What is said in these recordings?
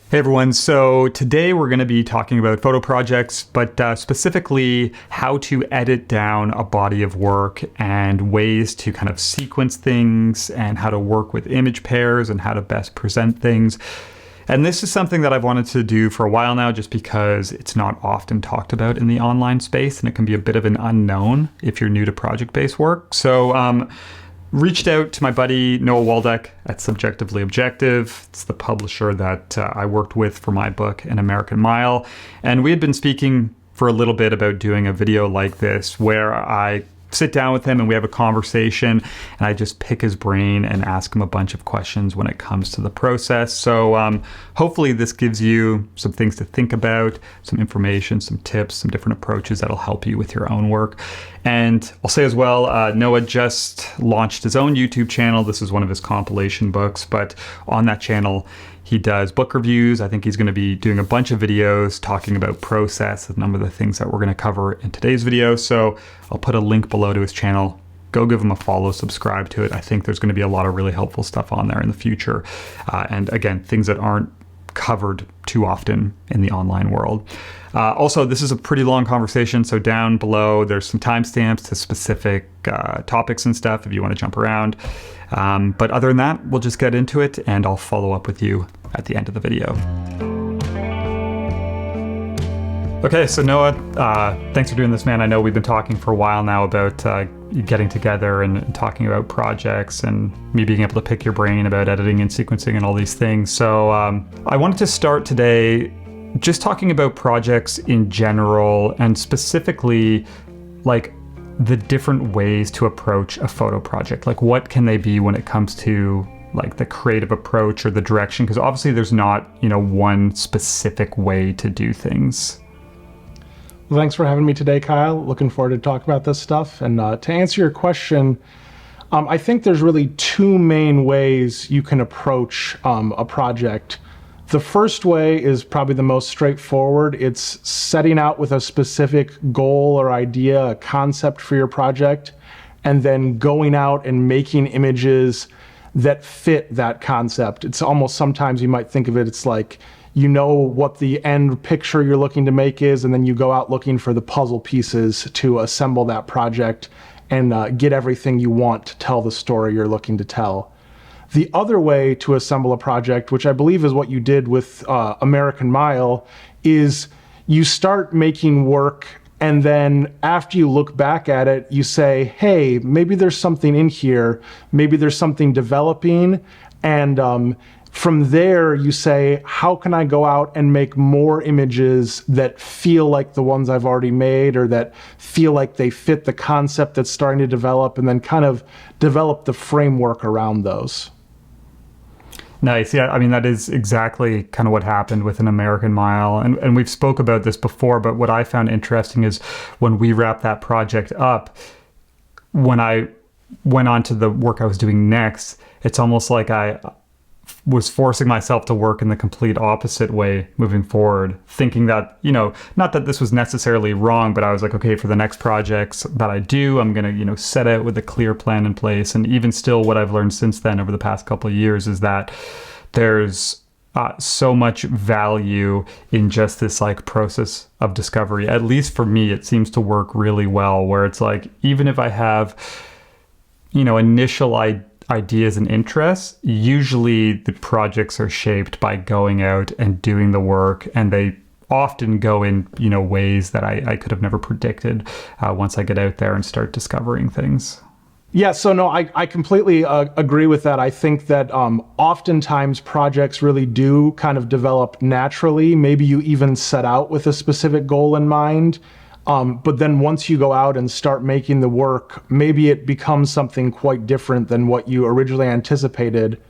Hey everyone, so today we're going to be talking about photo projects, but specifically how to edit down a body of work and ways to kind of sequence things and how to work with image pairs and how to best present things. And this is something that I've wanted to do for a while now just because it's not often talked about in the online space and it can be a bit of an unknown if you're new to project-based work. So reached out to my buddy Noah Waldeck at Subjectively Objective. It's the publisher that I worked with for my book, An American Mile. And we had been speaking for a little bit about doing a video like this where I sit down with him and we have a conversation and I just pick his brain and ask him a bunch of questions when it comes to the process. So hopefully this gives you some things to think about, some information, some tips, some different approaches that'll help you with your own work. And I'll say as well, Noah just launched his own YouTube channel. This is one of his compilation books, but on that channel, he does book reviews. I think he's going to be doing a bunch of videos talking about process, a number of the things that we're going to cover in today's video. So I'll put a link below to his channel. Go give him a follow, subscribe to it. I think there's going to be a lot of really helpful stuff on there in the future. And again, things that aren't covered too often in the online world. Also, this is a pretty long conversation, so down below there's some timestamps to specific topics and stuff if you want to jump around. But other than that, we'll just get into it and I'll follow up with you at the end of the video. Okay, so Noah, thanks for doing this, man. I know we've been talking for a while now about getting together and talking about projects and me being able to pick your brain about editing and sequencing and all these things. So I wanted to start today just talking about projects in general and specifically like the different ways to approach a photo project. Like what can they be when it comes to like the creative approach or the direction? Because obviously there's not, one specific way to do things. Well, thanks for having me today, Kyle. Looking forward to talk about this stuff. And to answer your question, I think there's really two main ways you can approach a project. The first way is probably the most straightforward. It's setting out with a specific goal or idea, a concept for your project, and then going out and making images that fit that concept. It's almost, sometimes you might think of it, it's like, you know what the end picture you're looking to make is, and then you go out looking for the puzzle pieces to assemble that project and get everything you want to tell the story you're looking to tell. The other way to assemble a project, which I believe is what you did with American Mile, is you start making work and then after you look back at it, you say, hey, maybe there's something in here, maybe there's something developing, and from there you say, how can I go out and make more images that feel like the ones I've already made or that feel like they fit the concept that's starting to develop, and then kind of develop the framework around those. Nice. Yeah, I mean, that is exactly kind of what happened with An American Mile. And we've spoke about this before, but what I found interesting is when we wrapped that project up, when I went on to the work I was doing next, it's almost like I was forcing myself to work in the complete opposite way moving forward, thinking that, not that this was necessarily wrong, but I was like, okay, for the next projects that I do, I'm going to, set out with a clear plan in place. And even still, what I've learned since then over the past couple of years is that there's so much value in just this like process of discovery. At least for me, it seems to work really well, where it's like, even if I have, initial ideas and interests, usually the projects are shaped by going out and doing the work, and they often go in ways that I could have never predicted once I get out there and start discovering things. Yeah, so no, I completely agree with that. I think that oftentimes projects really do kind of develop naturally. Maybe you even set out with a specific goal in mind. But then once you go out and start making the work, maybe it becomes something quite different than what you originally anticipated.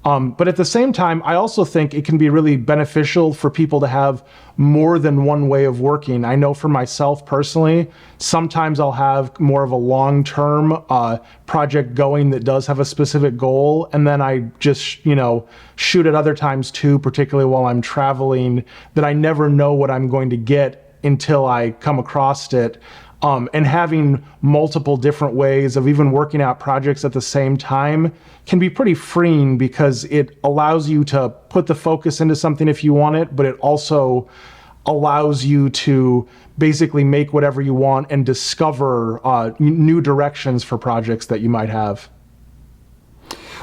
But at the same time, I also think it can be really beneficial for people to have more than one way of working. I know for myself personally, sometimes I'll have more of a long-term project going that does have a specific goal, and then I just, shoot at other times too, particularly while I'm traveling, that I never know what I'm going to get until I come across it. And having multiple different ways of even working out projects at the same time can be pretty freeing, because it allows you to put the focus into something if you want it, but it also allows you to basically make whatever you want and discover new directions for projects that you might have.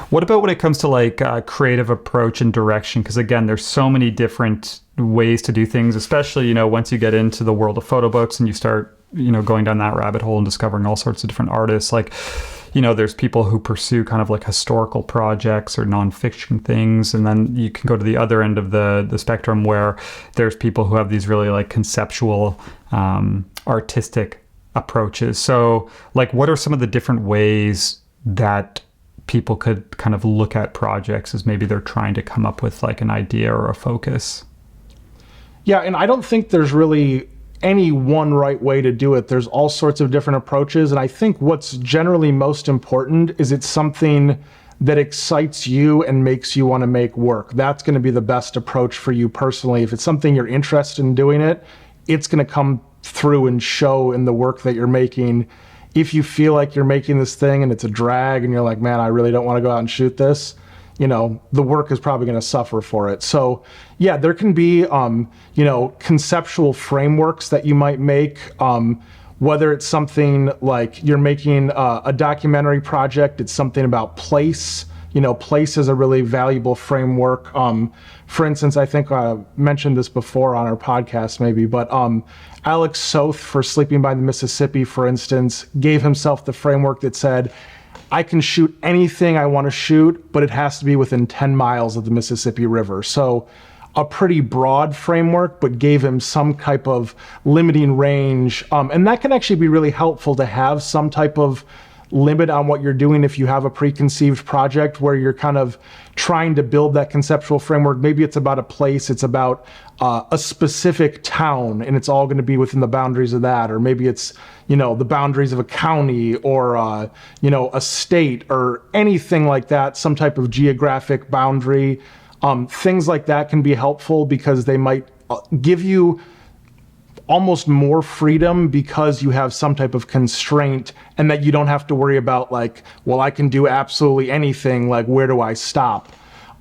What about when it comes to like creative approach and direction? Because again, there's so many different ways to do things, especially, you know, once you get into the world of photo books and you start, you know, going down that rabbit hole and discovering all sorts of different artists. Like, you know, there's people who pursue kind of like historical projects or nonfiction things. And then you can go to the other end of the spectrum where there's people who have these really like conceptual, artistic approaches. So like, what are some of the different ways that people could kind of look at projects as maybe they're trying to come up with like an idea or a focus? Yeah, and I don't think there's really any one right way to do it. There's all sorts of different approaches. And I think what's generally most important is it's something that excites you and makes you want to make work. That's going to be the best approach for you personally. If it's something you're interested in doing it, it's going to come through and show in the work that you're making. If you feel like you're making this thing and it's a drag and you're like, man, I really don't want to go out and shoot this, you know, the work is probably going to suffer for it. So yeah, there can be, you know, conceptual frameworks that you might make, whether it's something like you're making a documentary project, it's something about place. You know, place is a really valuable framework. For instance, I think I mentioned this before on our podcast maybe, but Alex Soth for Sleeping by the Mississippi, for instance, gave himself the framework that said, I can shoot anything I want to shoot, but it has to be within 10 miles of the Mississippi River. So a pretty broad framework, but gave him some type of limiting range. And that can actually be really helpful to have some type of limit on what you're doing if you have a preconceived project where you're kind of trying to build that conceptual framework. Maybe it's about a place, it's about a specific town, and it's all going to be within the boundaries of that. Or maybe it's, you know, the boundaries of a county or, you know, a state or anything like that, some type of geographic boundary. Things like that can be helpful because they might give you almost more freedom because you have some type of constraint, and that you don't have to worry about like, well, I can do absolutely anything, like where do I stop?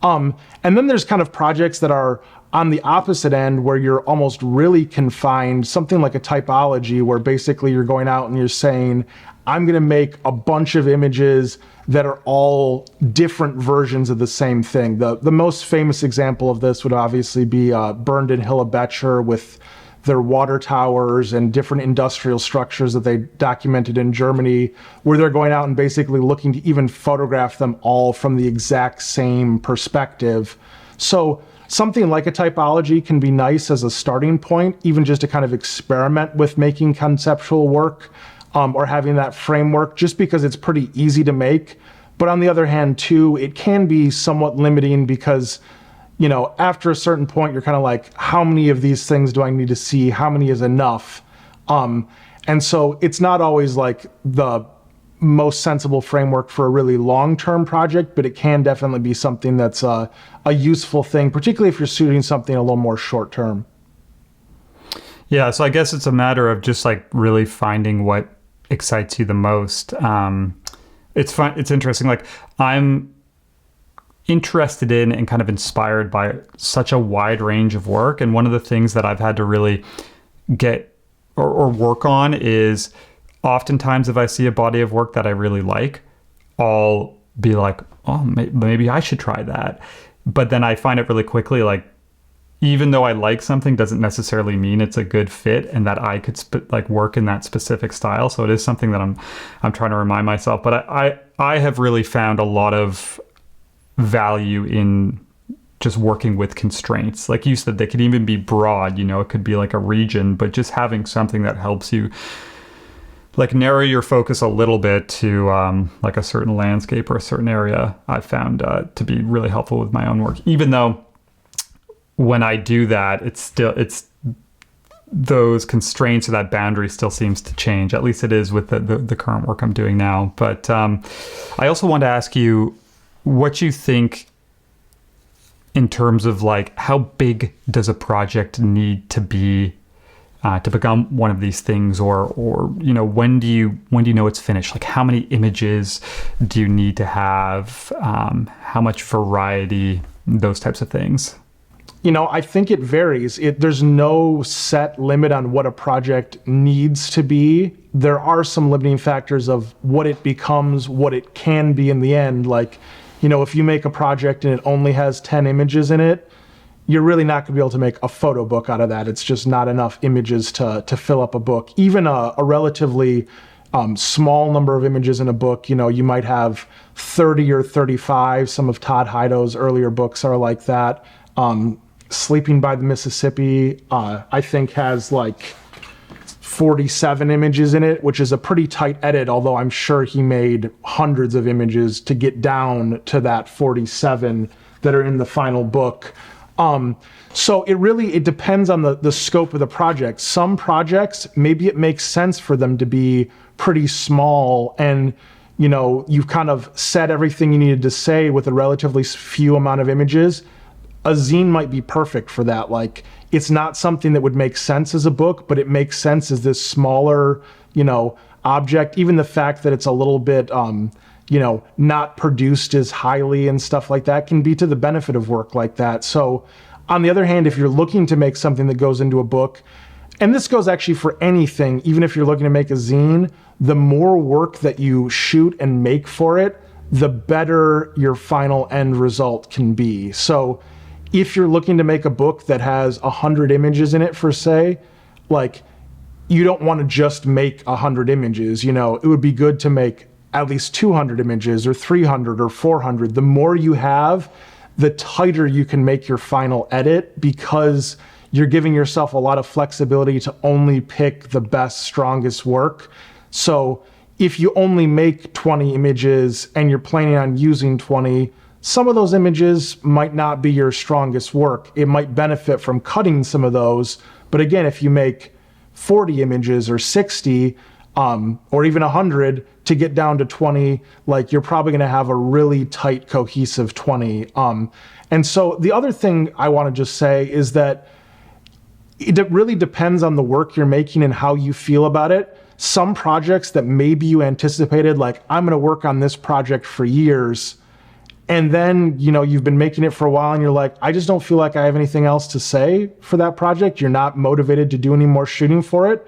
And then there's kind of projects that are on the opposite end where you're almost really confined, something like a typology where basically you're going out and you're saying, I'm going to make a bunch of images that are all different versions of the same thing. The most famous example of this would obviously be Burned in Hillebecher with their water towers and different industrial structures that they documented in Germany, where they're going out and basically looking to even photograph them all from the exact same perspective. So something like a typology can be nice as a starting point, even just to kind of experiment with making conceptual work, or having that framework, just because it's pretty easy to make. But on the other hand, too, it can be somewhat limiting because, you know, after a certain point, you're kind of like, how many of these things do I need to see? How many is enough? And so it's not always like the most sensible framework for a really long-term project, but it can definitely be something that's a useful thing, particularly if you're shooting something a little more short-term. Yeah, so I guess it's a matter of just like really finding what excites you the most. It's fun. It's interesting. Like I'm interested in and kind of inspired by such a wide range of work. And one of the things that I've had to really get or work on is oftentimes if I see a body of work that I really like, I'll be like, oh, maybe I should try that. But then I find it really quickly, like, even though I like something doesn't necessarily mean it's a good fit and that I could work in that specific style. So it is something that I'm trying to remind myself. But I have really found a lot of value in just working with constraints. Like you said, they could even be broad, you know, it could be like a region, but just having something that helps you like narrow your focus a little bit to like a certain landscape or a certain area, I've found to be really helpful with my own work. Even though when I do that, it's those constraints or that boundary still seems to change. At least it is with the current work I'm doing now. But I also want to ask you what you think in terms of like how big does a project need to be to become one of these things, or when do you know it's finished? Like, how many images do you need to have? How much variety? Those types of things. I think it varies. There's no set limit on what a project needs to be. There are some limiting factors of what it becomes, what it can be in the end. Like, if you make a project and it only has 10 images in it, you're really not going to be able to make a photo book out of that. It's just not enough images to fill up a book. Even a relatively small number of images in a book, you might have 30 or 35. Some of Todd Heido's earlier books are like that. Sleeping by the Mississippi, I think has like 47 images in it, which is a pretty tight edit, although I'm sure he made hundreds of images to get down to that 47 that are in the final book. So it depends on the scope of the project. Some projects, maybe it makes sense for them to be pretty small, and you've kind of said everything you needed to say with a relatively few amount of images. A zine might be perfect for that. Like, it's not something that would make sense as a book, but it makes sense as this smaller, object. Even the fact that it's a little bit, not produced as highly and stuff like that can be to the benefit of work like that. So on the other hand, if you're looking to make something that goes into a book, and this goes actually for anything, even if you're looking to make a zine, the more work that you shoot and make for it, the better your final end result can be. So if you're looking to make a book that has 100 images in it, for say, like, you don't want to just make 100 images. It would be good to make at least 200 images or 300 or 400. The more you have, the tighter you can make your final edit, because you're giving yourself a lot of flexibility to only pick the best, strongest work. So if you only make 20 images and you're planning on using 20, some of those images might not be your strongest work. It might benefit from cutting some of those. But again, if you make 40 images or 60, or even 100, to get down to 20, like, you're probably going to have a really tight, cohesive 20. And so the other thing I want to just say is that it really depends on the work you're making and how you feel about it. Some projects that maybe you anticipated, like, I'm going to work on this project for years, and then, you've been making it for a while and you're like, I just don't feel like I have anything else to say for that project. You're not motivated to do any more shooting for it.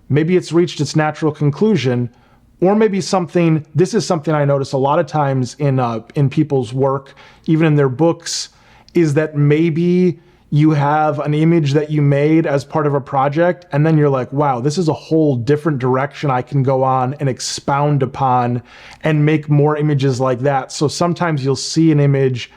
Maybe it's reached its natural conclusion. Or maybe this is something I notice a lot of times in people's work, even in their books, is that maybe you have an image that you made as part of a project, and then you're like, wow, this is a whole different direction I can go on and expound upon and make more images like that. So sometimes you'll see an image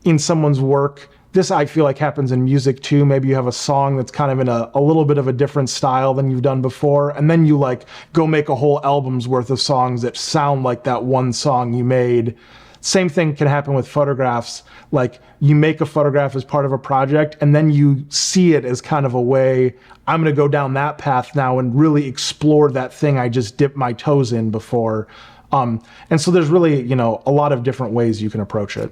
in someone's work. This, I feel like, happens in music too. Maybe you have a song that's kind of in a little bit of a different style than you've done before, and then you like go make a whole album's worth of songs that sound like that one song you made. Same thing can happen with photographs. Like, you make a photograph as part of a project, and then you see it as kind of a way, I'm going to go down that path now and really explore that thing I just dipped my toes in before. And so there's really, a lot of different ways you can approach it.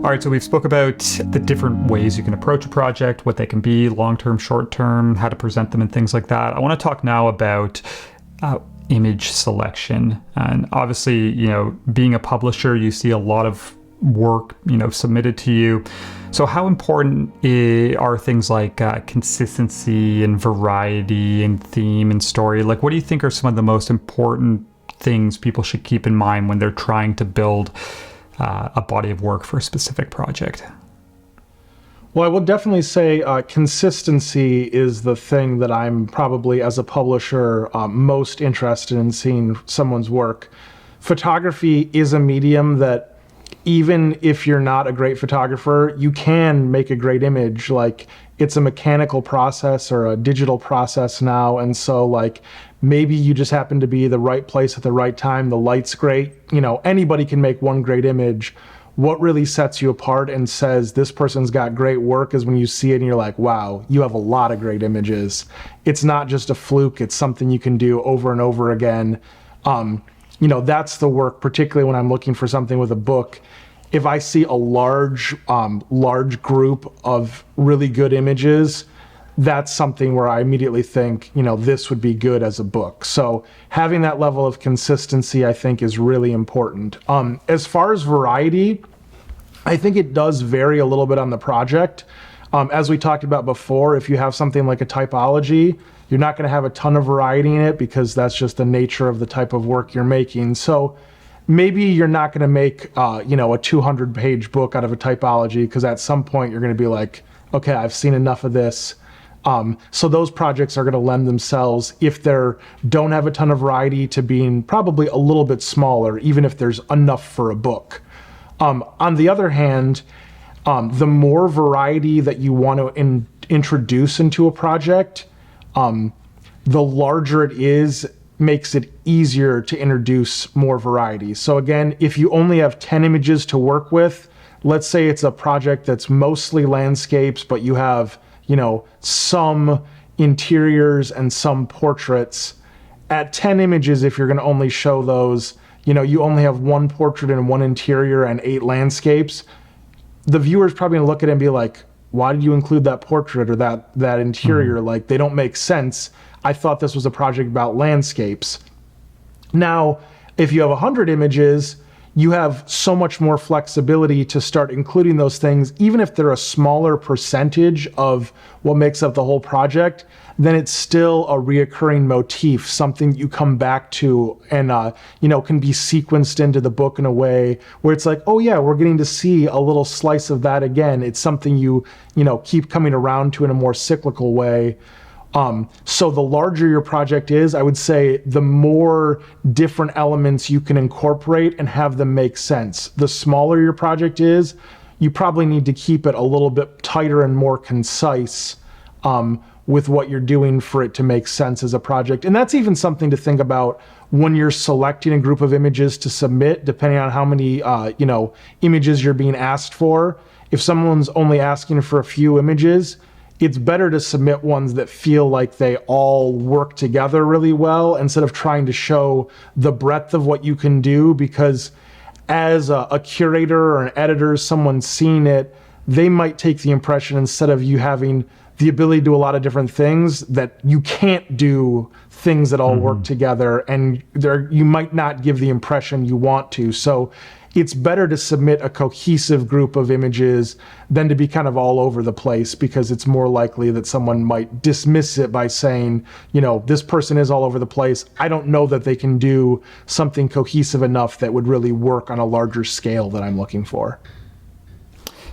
All right, so we've spoke about the different ways you can approach a project, what they can be, long-term, short-term, how to present them and things like that. I want to talk now about image selection. And obviously, being a publisher, you see a lot of work, submitted to you. So how important are things like consistency and variety and theme and story? Like, what do you think are some of the most important things people should keep in mind when they're trying to build a body of work for a specific project? Well, I will definitely say consistency is the thing that I'm probably, as a publisher, most interested in seeing someone's work. Photography is a medium that, even if you're not a great photographer, you can make a great image. Like, it's a mechanical process or a digital process now, and so, like, maybe you just happen to be the right place at the right time, the light's great. Anybody can make one great image. What really sets you apart and says this person's got great work is when you see it and you're like, wow, you have a lot of great images. It's not just a fluke. It's something you can do over and over again. That's the work, particularly when I'm looking for something with a book. If I see a large group of really good images, that's something where I immediately think, this would be good as a book. So having that level of consistency, I think, is really important. As far as variety, I think it does vary a little bit on the project. As we talked about before, if you have something like a typology, you're not going to have a ton of variety in it because that's just the nature of the type of work you're making. So maybe you're not going to make, a 200-page book out of a typology, because at some point you're going to be like, okay, I've seen enough of this. So those projects are going to lend themselves, if they don't have a ton of variety, to being probably a little bit smaller, even if there's enough for a book. On the other hand, the more variety that you want to introduce into a project, the larger it is, makes it easier to introduce more variety. So again, if you only have 10 images to work with, let's say it's a project that's mostly landscapes, but you have, some interiors and some portraits. At 10 images, if you're going to only show those, you only have one portrait and one interior and 8 landscapes, the viewer's probably going to look at it and be like, why did you include that portrait or that interior? Like, they don't make sense. I thought this was a project about landscapes. Now, if you have 100 images, you have so much more flexibility to start including those things, even if they're a smaller percentage of what makes up the whole project. Then it's still a reoccurring motif, something you come back to and, can be sequenced into the book in a way where it's like, oh yeah, we're getting to see a little slice of that again. It's something you keep coming around to in a more cyclical way. So the larger your project is, I would say the more different elements you can incorporate and have them make sense. The smaller your project is, you probably need to keep it a little bit tighter and more concise, with what you're doing for it to make sense as a project. And that's even something to think about when you're selecting a group of images to submit, depending on how many, images you're being asked for. If someone's only asking for a few images, it's better to submit ones that feel like they all work together really well, instead of trying to show the breadth of what you can do, because as a curator or an editor, someone seeing it, they might take the impression, instead of you having the ability to do a lot of different things, that you can't do things that all work together, and you might not give the impression you want to. So it's better to submit a cohesive group of images than to be kind of all over the place, because it's more likely that someone might dismiss it by saying, this person is all over the place. I don't know that they can do something cohesive enough that would really work on a larger scale that I'm looking for.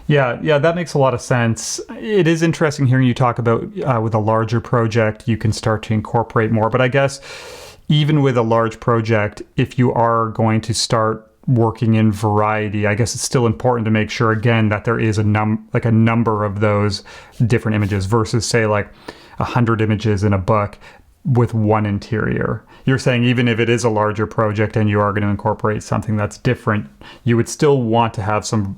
Yeah, that makes a lot of sense. It is interesting hearing you talk about with a larger project, you can start to incorporate more. But I guess even with a large project, if you are going to start working in variety, I guess it's still important to make sure, again, that there is a number of those different images versus, say, like 100 images in a book with one interior. You're saying even if it is a larger project and you are going to incorporate something that's different, you would still want to have some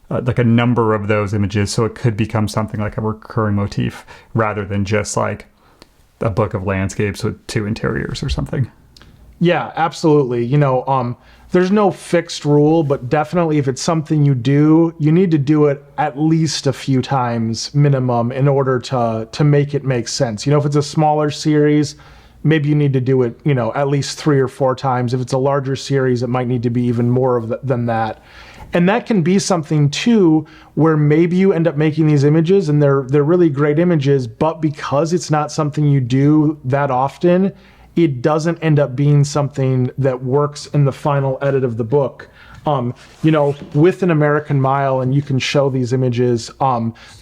like a number of those images, so it could become something like a recurring motif rather than just like a book of landscapes with 2 interiors or something. Yeah, absolutely. There's no fixed rule, but definitely if it's something you do, you need to do it at least a few times minimum in order to make it make sense. If it's a smaller series, maybe you need to do it, at least 3 or 4 times. If it's a larger series, it might need to be even more than that. And that can be something too, where maybe you end up making these images and they're really great images, but because it's not something you do that often, it doesn't end up being something that works in the final edit of the book. With An American Mile, and you can show these images,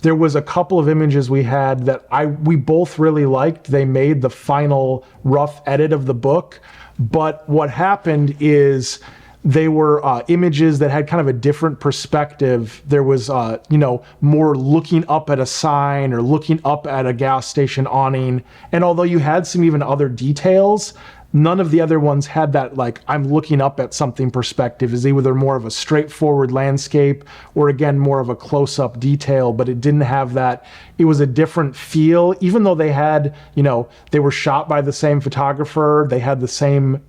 there was a couple of images we had that we both really liked. They made the final rough edit of the book, but what happened is they were images that had kind of a different perspective. There was, more looking up at a sign or looking up at a gas station awning. And although you had some even other details, none of the other ones had that, like, I'm looking up at something perspective. Is either more of a straightforward landscape or, again, more of a close-up detail, but it didn't have that. It was a different feel, even though they had, they were shot by the same photographer. They had the same,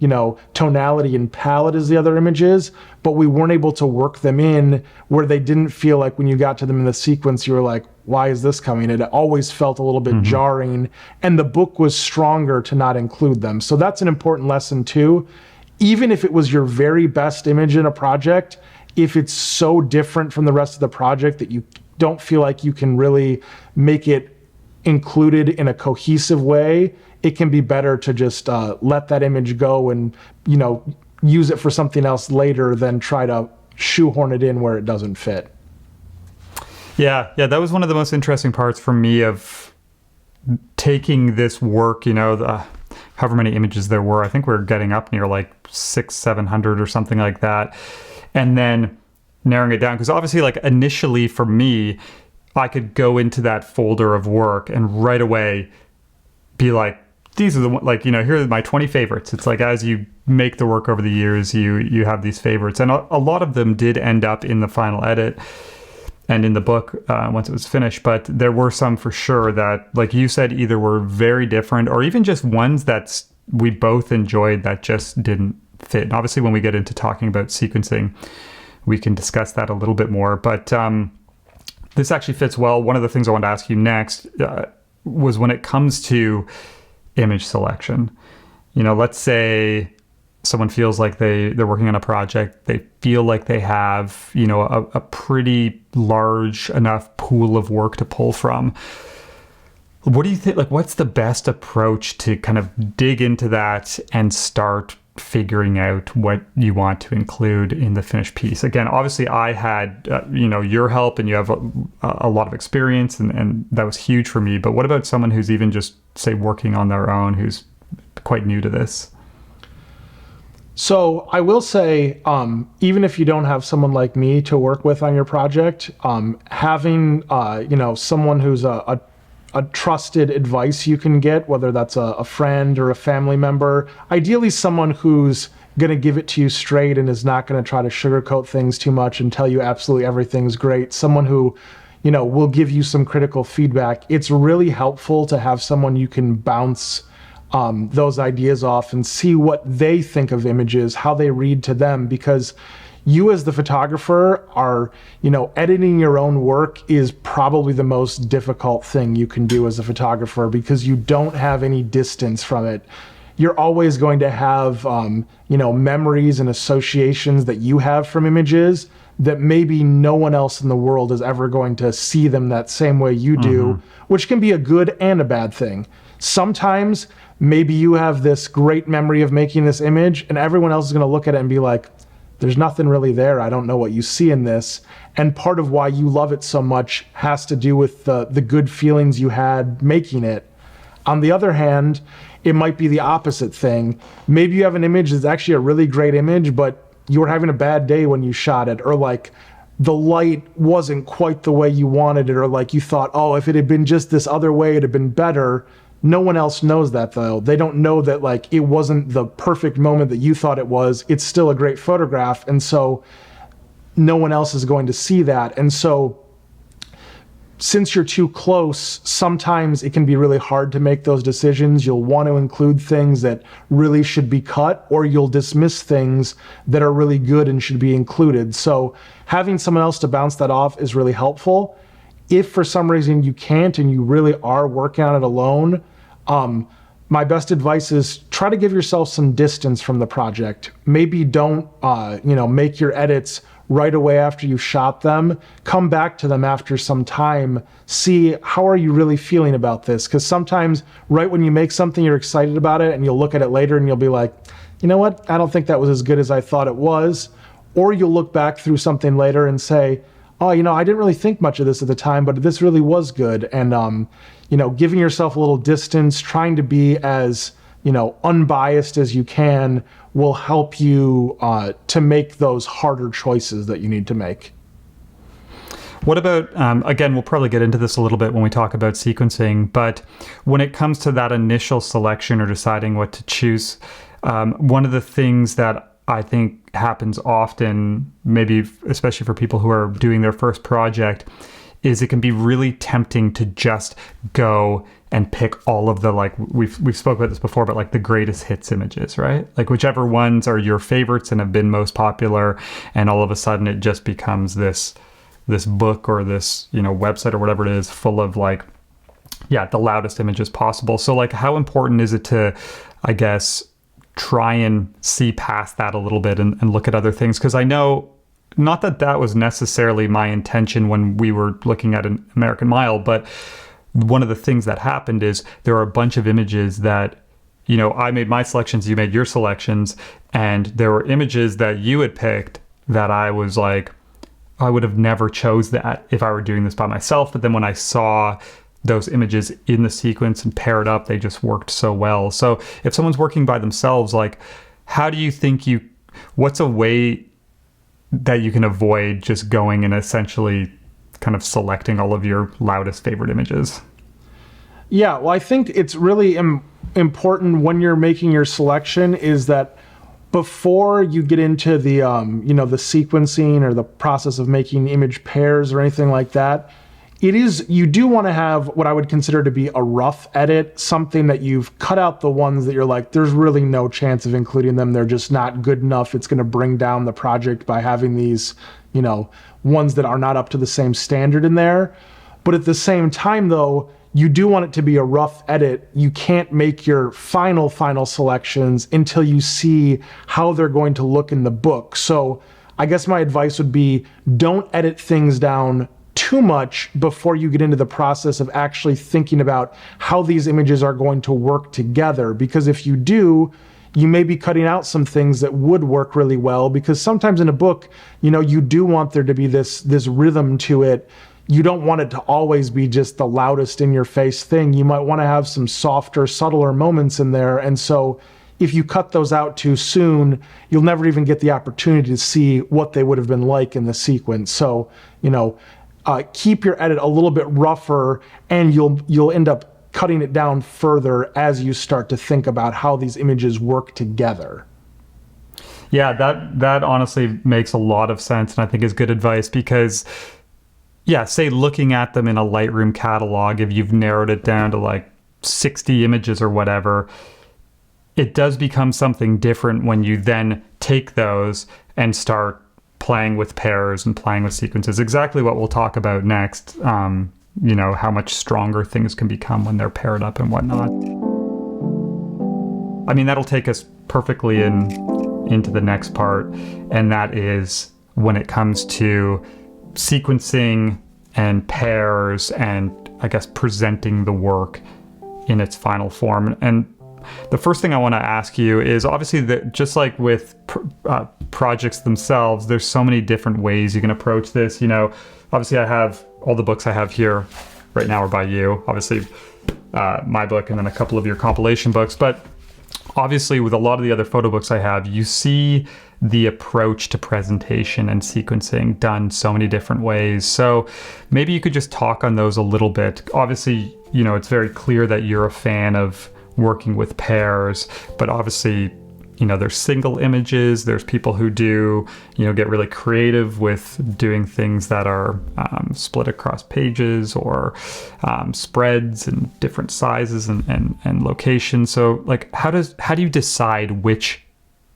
tonality and palette as the other images, but we weren't able to work them in where they didn't feel like when you got to them in the sequence, you were like, why is this coming? It always felt a little bit jarring, and the book was stronger to not include them. So that's an important lesson too. Even if it was your very best image in a project, if it's so different from the rest of the project that you don't feel like you can really make it included in a cohesive way, it can be better to just let that image go and, use it for something else later than try to shoehorn it in where it doesn't fit. Yeah, that was one of the most interesting parts for me of taking this work, however many images there were. I think we're getting up near like 600-700 or something like that. And then narrowing it down, because obviously like initially for me, I could go into that folder of work and right away be like, these are the here are my 20 favorites. It's like as you make the work over the years, you have these favorites. And a lot of them did end up in the final edit and in the book once it was finished. But there were some for sure that, like you said, either were very different or even just ones that we both enjoyed that just didn't fit. And obviously, when we get into talking about sequencing, we can discuss that a little bit more. But this actually fits well. One of the things I want to ask you next was when it comes to image selection. Let's say someone feels like they're working on a project. They feel like they have, a pretty large enough pool of work to pull from. What do you think? Like, what's the best approach to kind of dig into that and start figuring out what you want to include in the finished piece? Again, obviously I had, your help, and you have a lot of experience, and that was huge for me. But what about someone who's even just, say, working on their own, who's quite new to this? So I will say, even if you don't have someone like me to work with on your project, having, someone who's a trusted advice you can get, whether that's a friend or a family member, ideally someone who's going to give it to you straight and is not going to try to sugarcoat things too much and tell you absolutely everything's great. Someone who, will give you some critical feedback. It's really helpful to have someone you can bounce those ideas off and see what they think of images, how they read to them, because you as the photographer are, editing your own work is probably the most difficult thing you can do as a photographer, because you don't have any distance from it. You're always going to have, memories and associations that you have from images that maybe no one else in the world is ever going to see them that same way you do, which can be a good and a bad thing. Sometimes maybe you have this great memory of making this image and everyone else is going to look at it and be like, there's nothing really there. I don't know what you see in this. And part of why you love it so much has to do with the good feelings you had making it. On the other hand, it might be the opposite thing. Maybe you have an image that's actually a really great image, but you were having a bad day when you shot it, or like the light wasn't quite the way you wanted it, or like you thought, oh, if it had been just this other way, it'd have been better. No one else knows that, though. They don't know that like it wasn't the perfect moment that you thought it was. It's still a great photograph, and so no one else is going to see that. And so since you're too close, sometimes it can be really hard to make those decisions. You'll want to include things that really should be cut, or you'll dismiss things that are really good and should be included. So having someone else to bounce that off is really helpful. If for some reason you can't and you really are working on it alone, my best advice is try to give yourself some distance from the project. Maybe don't, make your edits right away after you shot them. Come back to them after some time. See, how are you really feeling about this? Because sometimes right when you make something, you're excited about it, and you'll look at it later and you'll be like, you know what? I don't think that was as good as I thought it was. Or you'll look back through something later and say, oh, I didn't really think much of this at the time, but this really was good. And, giving yourself a little distance, trying to be as, unbiased as you can will help you to make those harder choices that you need to make. What about, again, we'll probably get into this a little bit when we talk about sequencing, but when it comes to that initial selection or deciding what to choose, one of the things that I think happens often, maybe especially for people who are doing their first project, is it can be really tempting to just go and pick all of the, like, we've spoke about this before, but like the greatest hits images, right? Like whichever ones are your favorites and have been most popular, and all of a sudden it just becomes this this book or this, website or whatever it is full of like, yeah, the loudest images possible. So like, how important is it to, I guess, try and see past that a little bit and look at other things? Because I know, not that that was necessarily my intention when we were looking at an American Mile, but one of the things that happened is there are a bunch of images that, I made my selections, you made your selections, and there were images that you had picked that I was like, I would have never chose that if I were doing this by myself. But then when I saw those images in the sequence and paired up, they just worked so well. So if someone's working by themselves, like, how do you think what's a way that you can avoid just going and essentially kind of selecting all of your loudest favorite images? Yeah, well, I think it's really important when you're making your selection is that before you get into the, the sequencing or the process of making image pairs or anything like that, you do want to have what I would consider to be a rough edit, something that you've cut out the ones that you're like, there's really no chance of including them. They're just not good enough. It's going to bring down the project by having these, ones that are not up to the same standard in there. But at the same time, though, you do want it to be a rough edit. You can't make your final selections until you see how they're going to look in the book. So I guess my advice would be, don't edit things down too much before you get into the process of actually thinking about how these images are going to work together. Because if you do, you may be cutting out some things that would work really well, because sometimes in a book, you do want there to be this rhythm to it. You don't want it to always be just the loudest in your face thing. You might want to have some softer, subtler moments in there. And so if you cut those out too soon, you'll never even get the opportunity to see what they would have been like in the sequence. So, keep your edit a little bit rougher, and you'll end up cutting it down further as you start to think about how these images work together. Yeah, that honestly makes a lot of sense, and I think is good advice because, yeah, say looking at them in a Lightroom catalog, if you've narrowed it down to like 60 images or whatever, it does become something different when you then take those and start playing with pairs and playing with sequences. Exactly what we'll talk about next. How much stronger things can become when they're paired up and whatnot. I mean, that'll take us perfectly into the next part, and that is when it comes to sequencing and pairs and, I guess, presenting the work in its final form. And the first thing I want to ask you is, obviously, that just like with projects themselves, there's so many different ways you can approach this. Obviously, I have all the books I have here right now are by you. Obviously, my book and then a couple of your compilation books. But obviously, with a lot of the other photo books I have, you see the approach to presentation and sequencing done so many different ways. So maybe you could just talk on those a little bit. Obviously, it's very clear that you're a fan of working with pairs, but obviously, there's single images. There's people who do, get really creative with doing things that are split across pages or spreads and different sizes and locations. So like, how do you decide which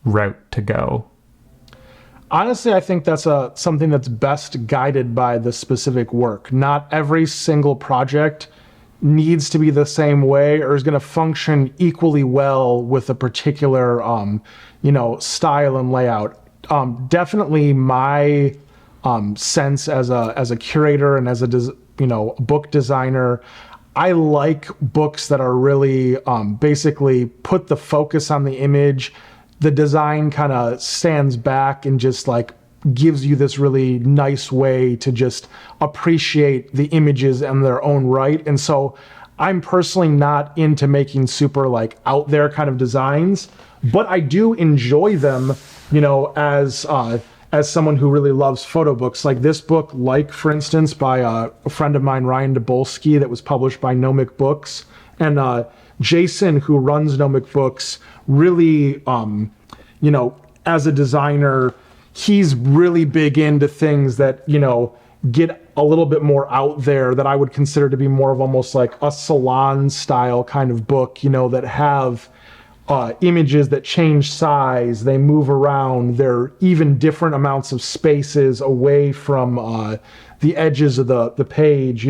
route to go? Honestly, I think that's something that's best guided by the specific work. Not every single project needs to be the same way or is going to function equally well with a particular, style and layout. Definitely my sense as a curator and as a book designer, I like books that are really basically put the focus on the image. The design kind of stands back and just like gives you this really nice way to just appreciate the images in their own right. And so I'm personally not into making super like out there kind of designs, but I do enjoy them, as someone who really loves photo books. Like this book, for instance, by a friend of mine, Ryan Dabolsky, that was published by Nomic Books. And Jason, who runs Nomic Books, really, as a designer, he's really big into things that, get a little bit more out there, that I would consider to be more of almost like a salon style kind of book, that have images that change size, they move around, they're even different amounts of spaces away from the edges of the page,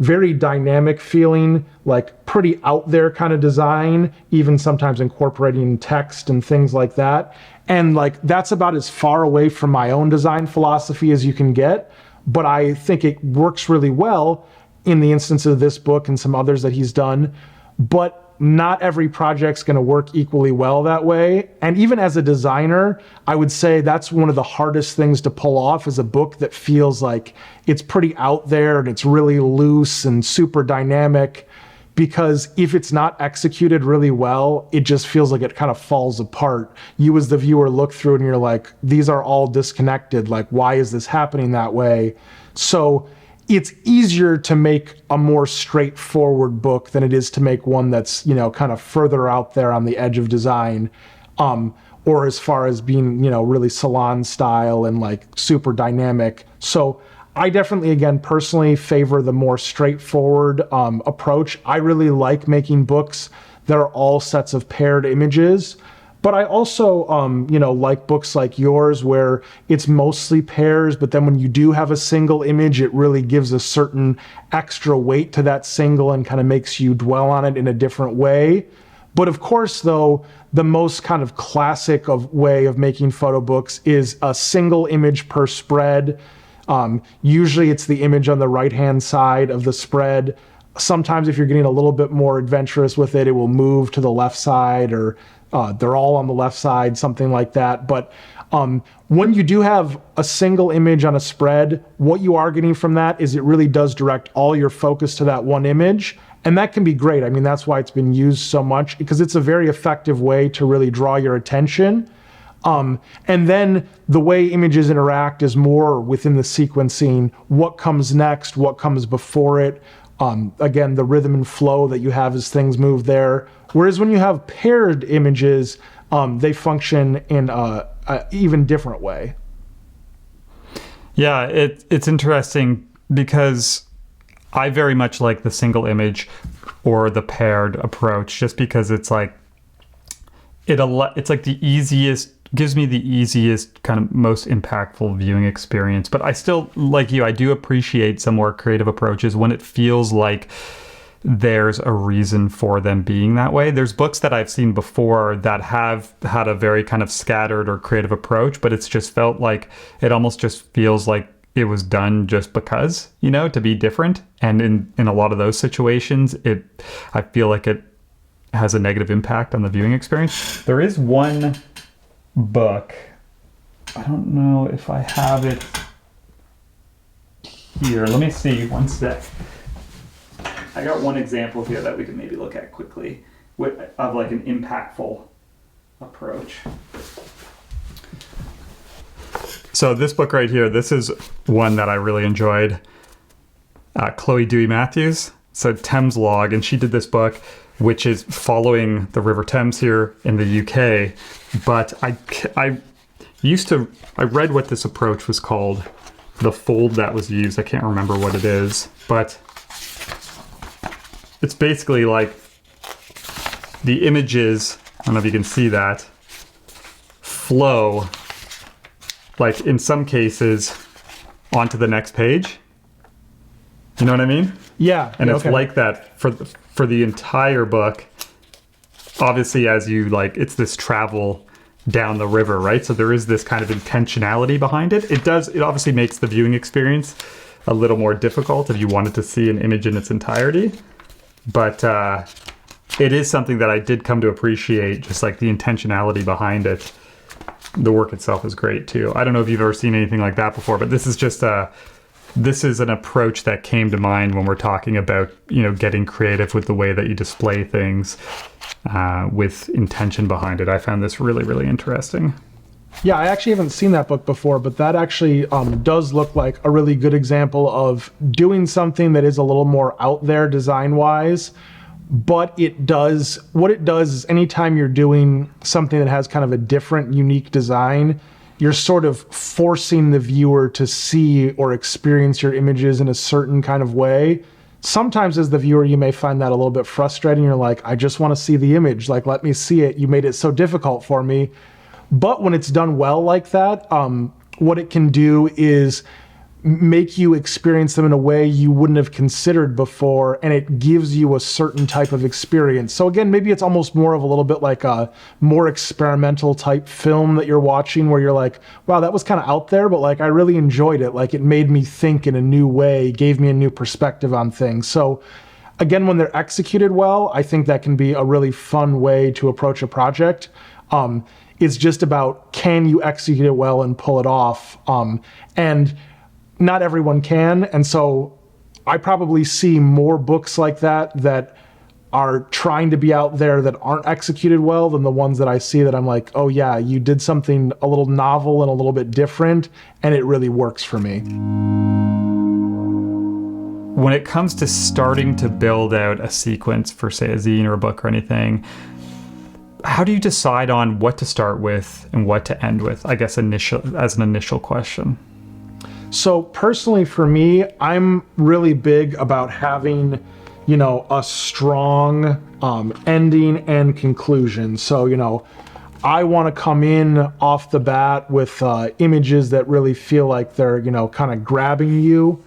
very dynamic feeling, like pretty out there kind of design, even sometimes incorporating text and things like that. And like that's about as far away from my own design philosophy as you can get, but I think it works really well in the instance of this book and some others that he's done. But not every project's going to work equally well that way. And even as a designer, I would say that's one of the hardest things to pull off, is a book that feels like it's pretty out there and it's really loose and super dynamic. Because if it's not executed really well, it just feels like it kind of falls apart. You as the viewer look through it and you're like, these are all disconnected. Like, why is this happening that way? So it's easier to make a more straightforward book than it is to make one that's, kind of further out there on the edge of design, or as far as being, really salon style and like super dynamic. So I definitely, again, personally favor the more straightforward approach. I really like making books that are all sets of paired images. But I also, like books like yours where it's mostly pairs, but then when you do have a single image, it really gives a certain extra weight to that single and kind of makes you dwell on it in a different way. But of course, though, the most kind of classic way of making photo books is a single image per spread. Usually it's the image on the right-hand side of the spread. Sometimes if you're getting a little bit more adventurous with it, it will move to the left side, or they're all on the left side, something like that. But when you do have a single image on a spread, what you are getting from that is it really does direct all your focus to that one image. And that can be great. I mean, that's why it's been used so much, because it's a very effective way to really draw your attention. And then the way images interact is more within the sequencing, what comes next, what comes before it. Again, the rhythm and flow that you have as things move there. Whereas when you have paired images, they function in a even different way. Yeah, it's interesting because I very much like the single image or the paired approach, just because it's like it's like the easiest, gives me the easiest, kind of most impactful viewing experience. But I still, like you, I do appreciate some more creative approaches when it feels like there's a reason for them being that way. There's books that I've seen before that have had a very kind of scattered or creative approach, but it's just felt like it almost just feels like it was done just because, to be different. And in a lot of those situations, I feel like it has a negative impact on the viewing experience. There is one book, I don't know if I have it here. Let me see, one sec. I got one example here that we can maybe look at quickly of like an impactful approach. So this book right here, this is one that I really enjoyed. Chloe Dewey Matthews, so Thames Log, and she did this book, which is following the River Thames here in the UK. But I read what this approach was called, the fold that was used. I can't remember what it is, but it's basically like the images, I don't know if you can see that, flow, like in some cases, onto the next page. You know what I mean? Yeah. And it's like that for the entire book. Obviously, as you it's this travel down the river, right? So there is this kind of intentionality behind it. It obviously makes the viewing experience a little more difficult if you wanted to see an image in its entirety. But it is something that I did come to appreciate, just like the intentionality behind it. The work itself is great too. I don't know if you've ever seen anything like that before, but this is just this is an approach that came to mind when we're talking about, getting creative with the way that you display things with intention behind it. I found this really, really interesting. Yeah, I actually haven't seen that book before, but that actually does look like a really good example of doing something that is a little more out there design-wise. But what it does is anytime you're doing something that has kind of a different, unique design, you're sort of forcing the viewer to see or experience your images in a certain kind of way. sometimes as the viewer, you may find that a little bit frustrating. You're like, I just want to see the image. Like, let me see it. You made it so difficult for me. But when it's done well like that, what it can do is make you experience them in a way you wouldn't have considered before, and it gives you a certain type of experience. So again, maybe it's almost more of a little bit like a more experimental type film that you're watching, where you're like, wow, that was kind of out there, but like I really enjoyed it. Like it made me think in a new way, gave me a new perspective on things. So again, when they're executed well, I think that can be a really fun way to approach a project. It's just about, can you execute it well and pull it off? And not everyone can. And so I probably see more books like that are trying to be out there that aren't executed well than the ones that I see that I'm like, oh yeah, you did something a little novel and a little bit different, and it really works for me. When it comes to starting to build out a sequence for, say, a zine or a book or anything, how do you decide on what to start with and what to end with? I guess as an initial question. So personally for me, I'm really big about having, a strong ending and conclusion. So, I want to come in off the bat with images that really feel like they're, kind of grabbing you.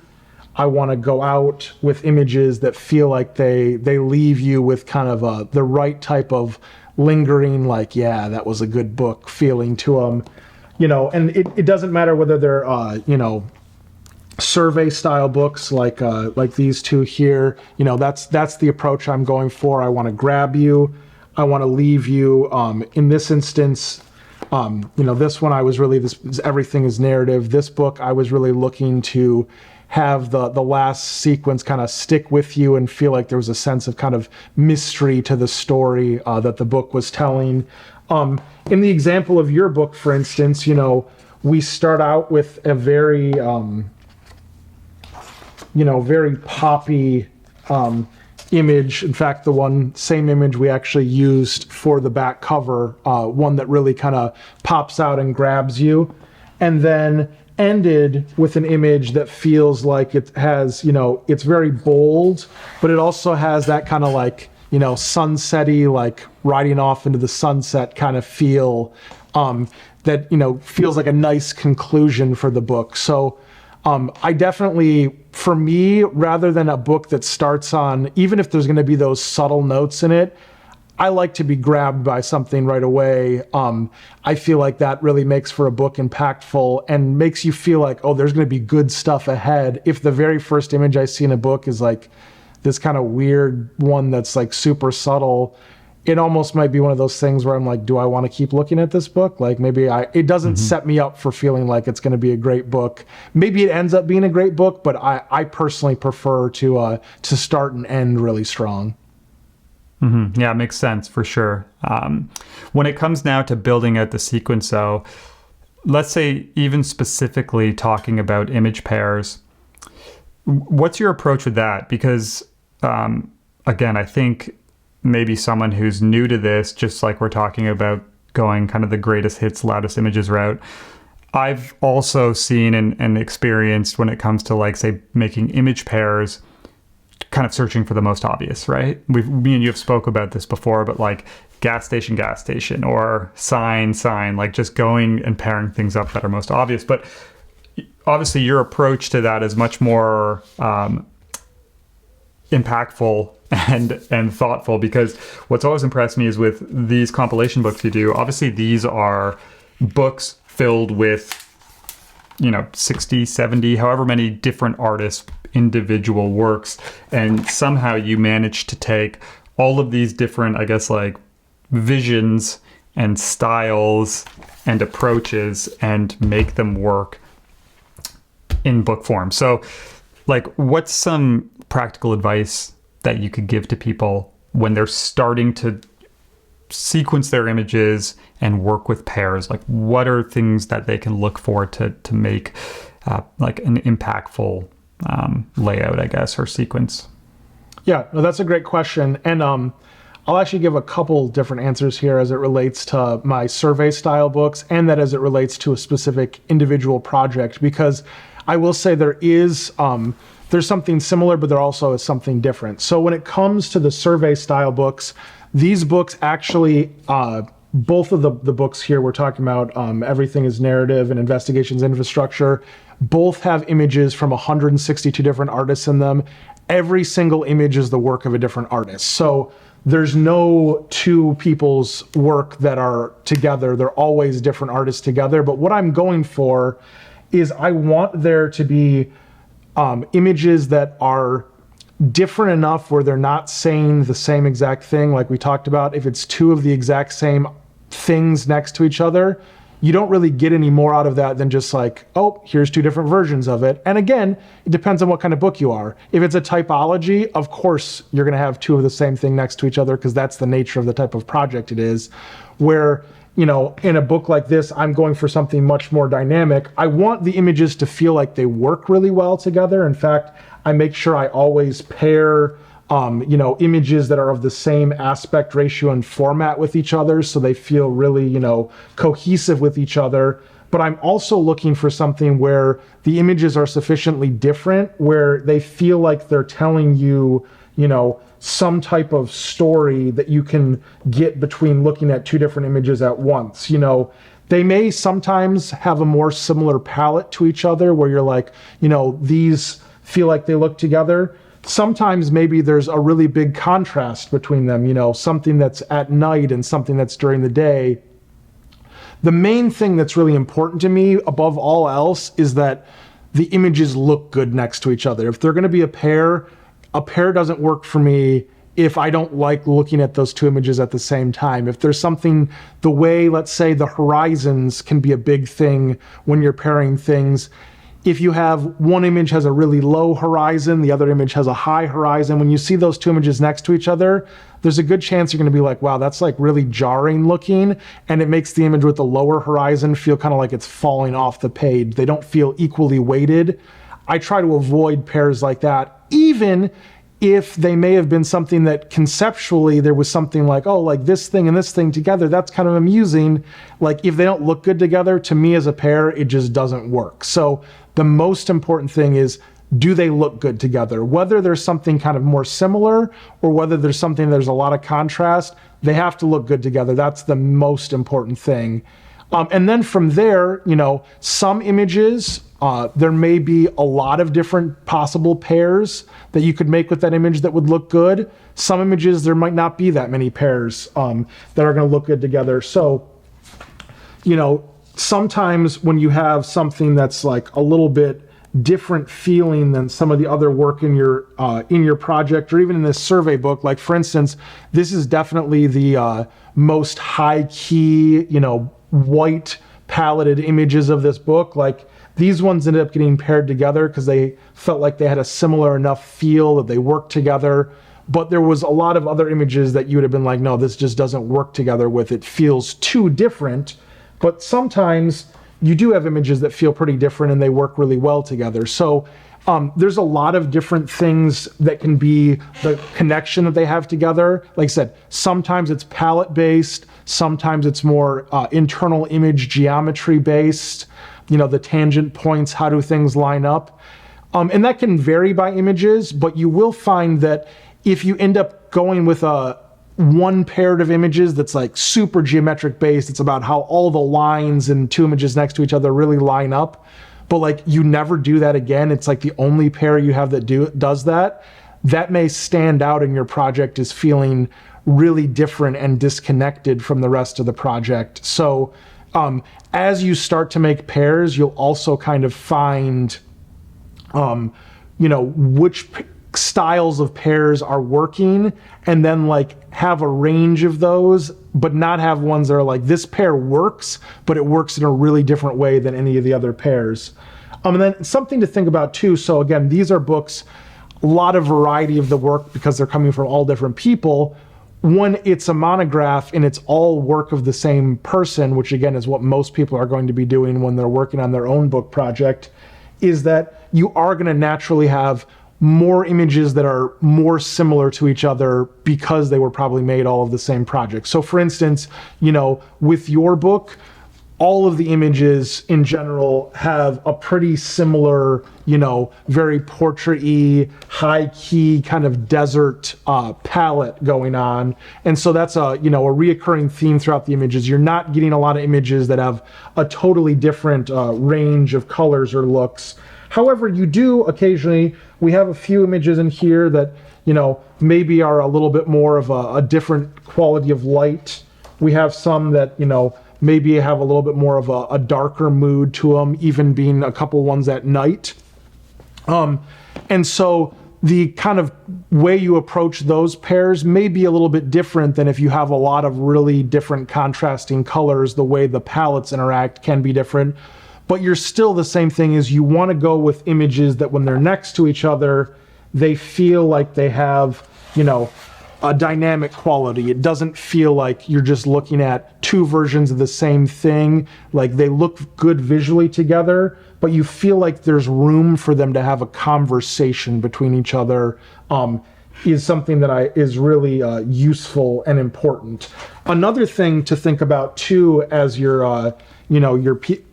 I want to go out with images that feel like they leave you with kind of the right type of lingering, like, yeah, that was a good book feeling to them. And it doesn't matter whether they're, survey style books like these two here. That's the approach I'm going for. I want to grab you. I want to leave you. In this instance, this one I was really, everything is narrative. This book I was really looking to have the last sequence kind of stick with you and feel like there was a sense of kind of mystery to the story that the book was telling. In the example of your book, for instance, we start out with a very very poppy image. In fact, the same image we actually used for the back cover, one that really kind of pops out and grabs you, and then ended with an image that feels like it has, it's very bold, but it also has that kind of like, sunsetty, like riding off into the sunset kind of feel, that, feels like a nice conclusion for the book. So I definitely, for me, rather than a book that starts on, even if there's going to be those subtle notes in it, I like to be grabbed by something right away. I feel like that really makes for a book impactful and makes you feel like, oh, there's going to be good stuff ahead. If the very first image I see in a book is like this kind of weird one that's like super subtle, it almost might be one of those things where I'm like, do I want to keep looking at this book? Like maybe it doesn't set me up for feeling like it's going to be a great book. Maybe it ends up being a great book, but I personally prefer to start and end really strong. Mm-hmm. Yeah, it makes sense for sure. When it comes now to building out the sequence, though, let's say even specifically talking about image pairs, what's your approach with that? Because again, I think maybe someone who's new to this, just like we're talking about going kind of the greatest hits, loudest images route, I've also seen and experienced when it comes to like, say, making image pairs, kind of searching for the most obvious, right? Me and you have spoke about this before, but like gas station, or sign, like just going and pairing things up that are most obvious. But obviously your approach to that is much more impactful and thoughtful, because what's always impressed me is with these compilation books you do, obviously these are books filled with 60, 70, however many different artists' individual works, and somehow you manage to take all of these different, I guess, like visions and styles and approaches and make them work in book form. So like, what's some practical advice that you could give to people when they're starting to sequence their images and work with pairs? Like, what are things that they can look for to make like an impactful layout, I guess, or sequence? Yeah, no, that's a great question. And I'll actually give a couple different answers here as it relates to my survey style books, and that as it relates to a specific individual project, because I will say there is there's something similar, but there also is something different. So when it comes to the survey style books, these books actually, both of the books here we're talking about, Everything is Narrative and Investigations Infrastructure, both have images from 162 different artists in them. Every single image is the work of a different artist. So there's no two people's work that are together. They're always different artists together. But what I'm going for is I want there to be images that are different enough where they're not saying the same exact thing like we talked about. If it's two of the exact same things next to each other, you don't really get any more out of that than just like, oh, here's two different versions of it. And again, it depends on what kind of book you are. If it's a typology, of course, you're going to have two of the same thing next to each other because that's the nature of the type of project it is. Where, you know, in a book like this, I'm going for something much more dynamic. I want the images to feel like they work really well together. In fact, I make sure I always pair images that are of the same aspect ratio and format with each other so they feel really, cohesive with each other. But I'm also looking for something where the images are sufficiently different, where they feel like they're telling you, some type of story that you can get between looking at two different images at once. They may sometimes have a more similar palette to each other where you're like, these feel like they look together. Sometimes maybe there's a really big contrast between them, something that's at night and something that's during the day. The main thing that's really important to me above all else is that the images look good next to each other. If they're going to be a pair doesn't work for me if I don't like looking at those two images at the same time. If there's something, the way, let's say, the horizons can be a big thing when you're pairing things. If you have one image has a really low horizon, the other image has a high horizon, when you see those two images next to each other, there's a good chance you're going to be like, wow, that's like really jarring looking. And it makes the image with the lower horizon feel kind of like it's falling off the page. They don't feel equally weighted. I try to avoid pairs like that, even if they may have been something that conceptually there was something like, oh, like this thing and this thing together, that's kind of amusing. Like if they don't look good together, to me as a pair, it just doesn't work. So the most important thing is, do they look good together? Whether there's something kind of more similar or whether there's something there's a lot of contrast, they have to look good together. That's the most important thing. And then from there, some images, there may be a lot of different possible pairs that you could make with that image that would look good. Some images, there might not be that many pairs that are going to look good together. So, sometimes when you have something that's like a little bit different feeling than some of the other work in your project or even in this survey book, like for instance, this is definitely the most high key, white paletted images of this book. Like these ones ended up getting paired together because they felt like they had a similar enough feel that they worked together. But there was a lot of other images that you would have been like, no, this just doesn't work together with, it feels too different. But sometimes you do have images that feel pretty different and they work really well together. So there's a lot of different things that can be the connection that they have together. Like I said, sometimes it's palette based, sometimes it's more internal image geometry based, the tangent points, how do things line up? And that can vary by images, but you will find that if you end up going with one paired of images that's like super geometric based, it's about how all the lines and two images next to each other really line up, but like you never do that again, it's like the only pair you have that does that may stand out in your project as feeling really different and disconnected from the rest of the project. So as you start to make pairs, you'll also kind of find which styles of pairs are working, and then like have a range of those, but not have ones that are like, this pair works, but it works in a really different way than any of the other pairs. And then something to think about too. So again, these are books, a lot of variety of the work because they're coming from all different people. When it's a monograph and it's all work of the same person, which again is what most people are going to be doing when they're working on their own book project, is that you are going to naturally have more images that are more similar to each other because they were probably made all of the same project. So for instance, with your book, all of the images in general have a pretty similar, very portrait-y, high-key kind of desert palette going on. And so that's a reoccurring theme throughout the images. You're not getting a lot of images that have a totally different range of colors or looks. However, you do occasionally, we have a few images in here that, maybe are a little bit more of a different quality of light. We have some that, maybe have a little bit more of a darker mood to them, even being a couple ones at night. And so the kind of way you approach those pairs may be a little bit different than if you have a lot of really different contrasting colors. The way the palettes interact can be different, but you're still the same thing is you want to go with images that when they're next to each other, they feel like they have, a dynamic quality. It doesn't feel like you're just looking at two versions of the same thing. Like they look good visually together, but you feel like there's room for them to have a conversation between each other, is something that is really useful and important. Another thing to think about too, as you're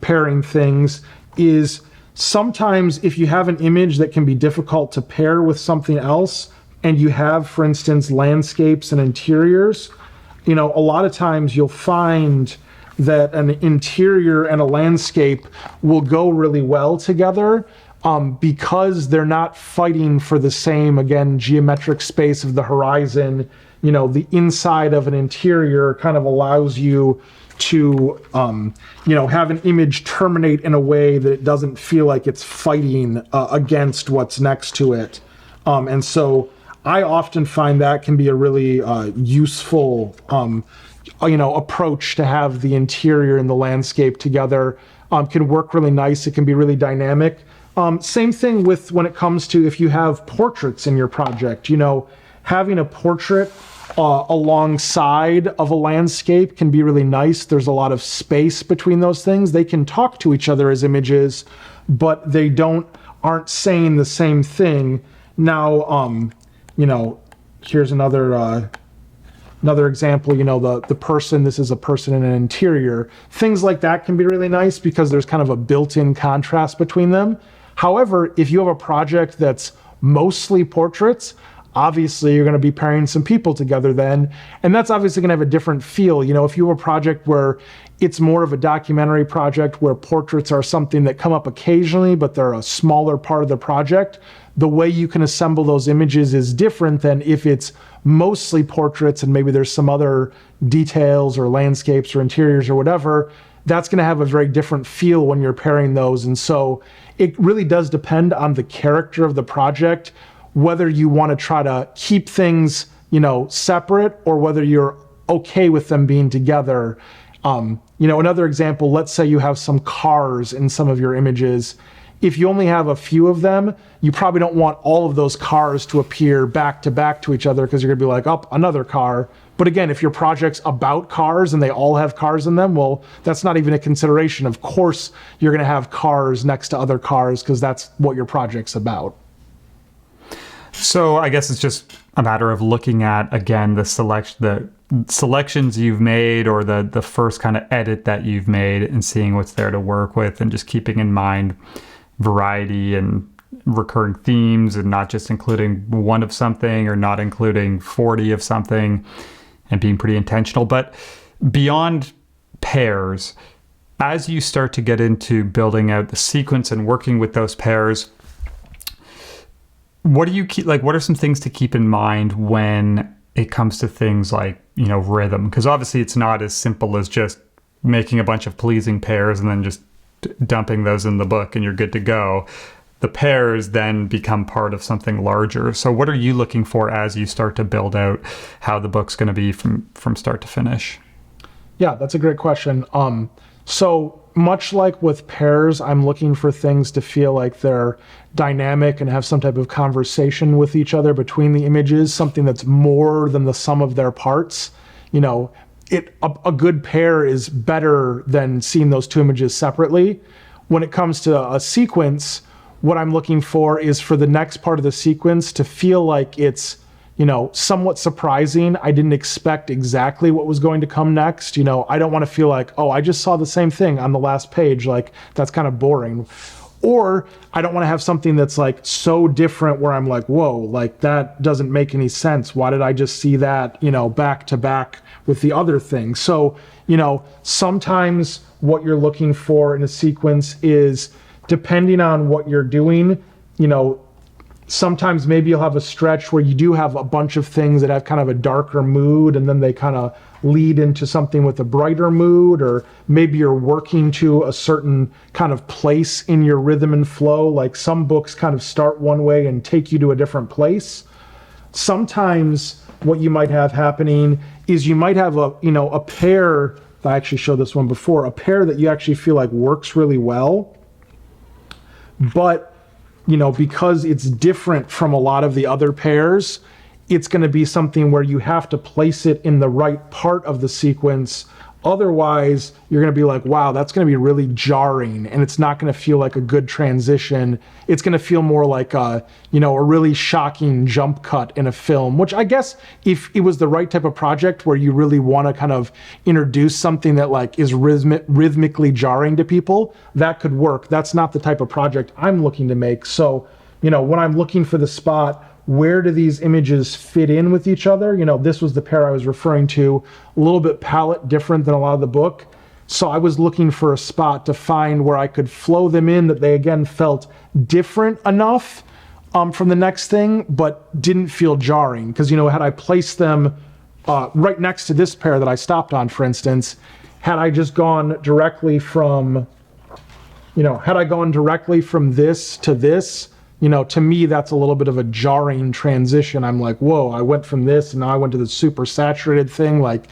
pairing things, is sometimes if you have an image that can be difficult to pair with something else, and you have, for instance, landscapes and interiors, a lot of times you'll find that an interior and a landscape will go really well together because they're not fighting for the same, again, geometric space of the horizon. The inside of an interior kind of allows you to, have an image terminate in a way that it doesn't feel like it's fighting against what's next to it. And so I often find that can be a really useful, approach to have the interior and the landscape together. Can work really nice. It can be really dynamic. Same thing with when it comes to if you have portraits in your project. Having a portrait alongside of a landscape can be really nice. There's a lot of space between those things. They can talk to each other as images, but they aren't saying the same thing. Now, here's another example, the person, this is a person in an interior. Things like that can be really nice because there's kind of a built-in contrast between them. However, if you have a project that's mostly portraits, obviously you're going to be pairing some people together then, and that's obviously going to have a different feel. If you have a project where it's more of a documentary project where portraits are something that come up occasionally, but they're a smaller part of the project, the way you can assemble those images is different than if it's mostly portraits and maybe there's some other details or landscapes or interiors or whatever. That's going to have a very different feel when you're pairing those. And so it really does depend on the character of the project, whether you want to try to keep things, separate or whether you're okay with them being together. Another example, let's say you have some cars in some of your images. If you only have a few of them, you probably don't want all of those cars to appear back to each other because you're going to be like, oh, another car. But again, if your project's about cars and they all have cars in them, well, that's not even a consideration. Of course, you're going to have cars next to other cars because that's what your project's about. So I guess it's just a matter of looking at, again, the selections you've made or the first kind of edit that you've made and seeing what's there to work with and just keeping in mind variety and recurring themes and not just including one of something or not including 40 of something and being pretty intentional. But beyond pairs, as you start to get into building out the sequence and working with those pairs, what are some things to keep in mind when it comes to things like, rhythm? Because obviously it's not as simple as just making a bunch of pleasing pairs and then just dumping those in the book and you're good to go. The pairs then become part of something larger. So what are you looking for as you start to build out how the book's going to be from start to finish? Yeah, that's a great question. So much like with pairs, I'm looking for things to feel like they're dynamic and have some type of conversation with each other between the images, something that's more than the sum of their parts. A good pair is better than seeing those two images separately. When it comes to a sequence, what I'm looking for is for the next part of the sequence to feel like it's somewhat surprising. I didn't expect exactly what was going to come next. I don't want to feel like, oh, I just saw the same thing on the last page. Like, that's kind of boring. Or I don't want to have something that's like so different where I'm like, whoa, like that doesn't make any sense. Why did I just see that, back to back with the other thing? So, sometimes what you're looking for in a sequence is, depending on what you're doing, sometimes maybe you'll have a stretch where you do have a bunch of things that have kind of a darker mood, and then they kind of lead into something with a brighter mood, or maybe you're working to a certain kind of place in your rhythm and flow. Like, some books kind of start one way and take you to a different place. Sometimes what you might have happening is you might have a pair, I actually showed this one before, a pair that you actually feel like works really well, but because it's different from a lot of the other pairs, it's going to be something where you have to place it in the right part of the sequence. Otherwise, you're going to be like, wow, that's going to be really jarring, and it's not going to feel like a good transition. It's going to feel more like a really shocking jump cut in a film, which I guess if it was the right type of project where you really want to kind of introduce something that like is rhythmically jarring to people, that could work. That's not the type of project I'm looking to make. So, when I'm looking for the spot, where do these images fit in with each other? This was the pair I was referring to, a little bit palette different than a lot of the book. So I was looking for a spot to find where I could flow them in that they again felt different enough from the next thing, but didn't feel jarring. Because, had I placed them right next to this pair that I stopped on, for instance, had I just gone directly from, this to this, to me, that's a little bit of a jarring transition. I'm like, whoa, I went from this and now I went to the super saturated thing. Like,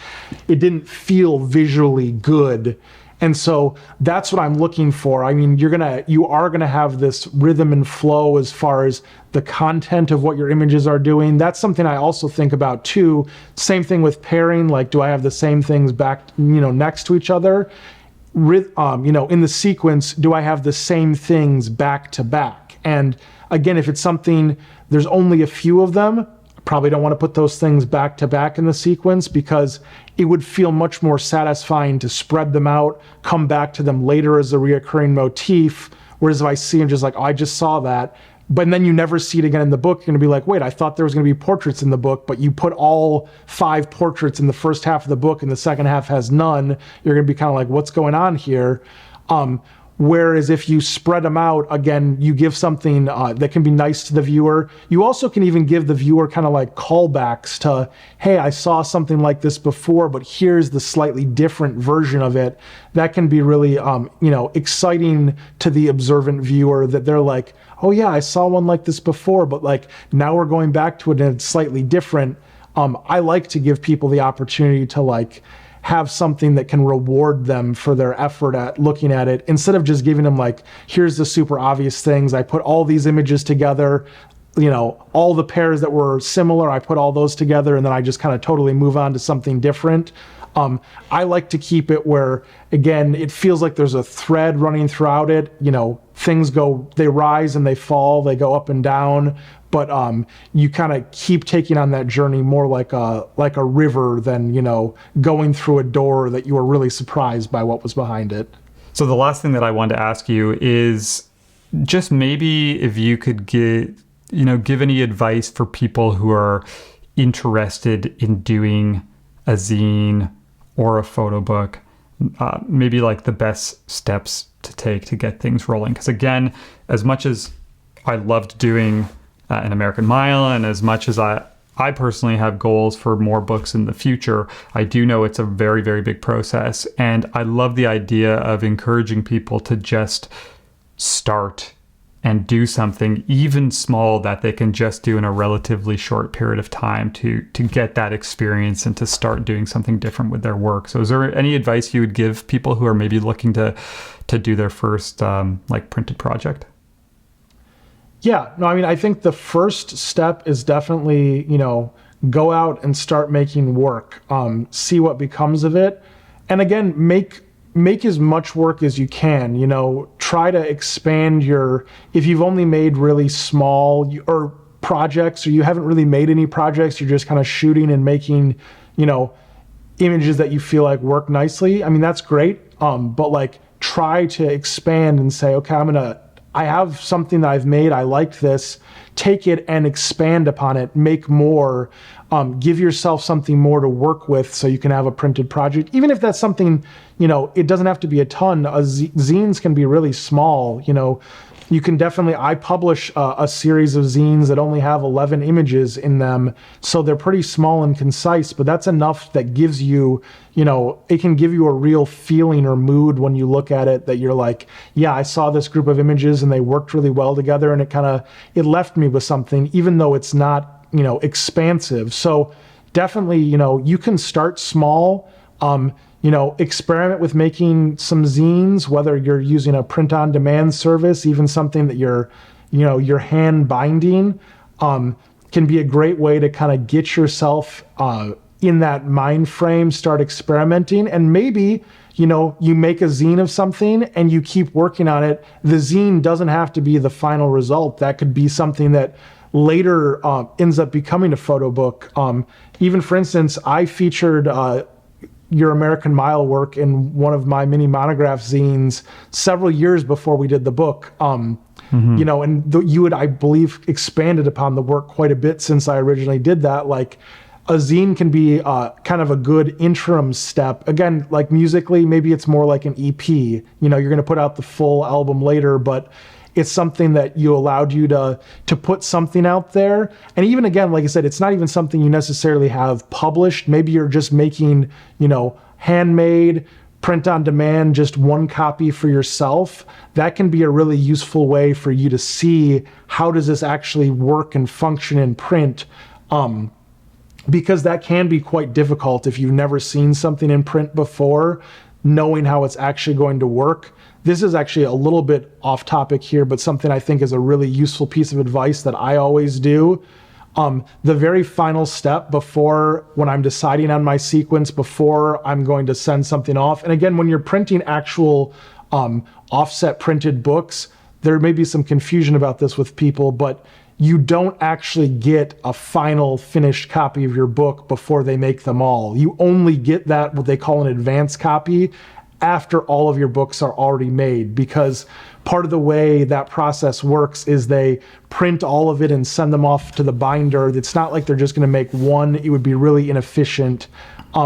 it didn't feel visually good. And so that's what I'm looking for. I mean, you are gonna have this rhythm and flow as far as the content of what your images are doing. That's something I also think about too. Same thing with pairing. Like, do I have the same things back, next to each other? In the sequence, do I have the same things back to back? And again, if it's something, there's only a few of them, I probably don't want to put those things back to back in the sequence, because it would feel much more satisfying to spread them out, come back to them later as a reoccurring motif. Whereas if I see them just like, oh, I just saw that, but then you never see it again in the book, you're going to be like, wait, I thought there was going to be portraits in the book, but you put all 5 portraits in the first half of the book and the second half has none. You're going to be kind of like, what's going on here? Whereas if you spread them out, again, you give something that can be nice to the viewer. You also can even give the viewer kind of like callbacks to, hey, I saw something like this before, but here's the slightly different version of it. That can be really, exciting to the observant viewer, that they're like, oh yeah, I saw one like this before, but like now we're going back to it and it's slightly different. I like to give people the opportunity to like have something that can reward them for their effort at looking at it, instead of just giving them like, here's the super obvious things. I put all these images together, all the pairs that were similar, I put all those together, and then I just kind of totally move on to something different. I like to keep it where, again, it feels like there's a thread running throughout it. Things they rise and they fall, they go up and down, but you kind of keep taking on that journey more like a river than, going through a door that you were really surprised by what was behind it. So the last thing that I wanted to ask you is just maybe if you could give any advice for people who are interested in doing a zine or a photo book, maybe like the best steps to take to get things rolling. Because again, as much as I loved doing an American Mile, and as much as I personally have goals for more books in the future, I do know it's a very, very big process. And I love the idea of encouraging people to just start and do something even small that they can just do in a relatively short period of time to get that experience and to start doing something different with their work. So is there any advice you would give people who are maybe looking to do their first printed project? Yeah, no, I mean, I think the first step is definitely, go out and start making work, see what becomes of it. And again, make as much work as you can, try to expand if you've only made really small, or projects, or you haven't really made any projects, you're just kind of shooting and making, images that you feel like work nicely, I mean, that's great. But like, try to expand and say, okay, I have something that I've made, I liked this, take it and expand upon it, make more, give yourself something more to work with so you can have a printed project. Even if that's something, it doesn't have to be a ton. Zines can be really small, you can definitely, I publish a series of zines that only have 11 images in them, so they're pretty small and concise, but that's enough that gives you, it can give you a real feeling or mood when you look at it, that you're like, yeah, I saw this group of images and they worked really well together, and it left me with something, even though it's not, expansive. So definitely, you can start small, experiment with making some zines, whether you're using a print-on-demand service, even something that you're hand binding, can be a great way to kind of get yourself in that mind frame, start experimenting, and maybe, you make a zine of something and you keep working on it. The zine doesn't have to be the final result. That could be something that later ends up becoming a photo book. Even for instance, I featured Your American Mile work in one of my mini monograph zines several years before we did the book. And you had, I believe, expanded upon the work quite a bit since I originally did that. Like, a zine can be kind of a good interim step. Again, like musically, maybe it's more like an EP. You're going to put out the full album later, but it's something that you allowed you to put something out there. And even again, like I said, it's not even something you necessarily have published. Maybe you're just making, handmade, print on demand, just one copy for yourself. That can be a really useful way for you to see, how does this actually work and function in print? Because that can be quite difficult if you've never seen something in print before, knowing how it's actually going to work. This is actually a little bit off topic here, but something I think is a really useful piece of advice that I always do. The very final step before, when I'm deciding on my sequence, before I'm going to send something off. And again, when you're printing actual offset printed books, there may be some confusion about this with people, but you don't actually get a final finished copy of your book before they make them all. You only get that, what they call an advance copy, after all of your books are already made, because part of the way that process works is they print all of it and send them off to the binder. It's not like they're just going to make one. It would be really inefficient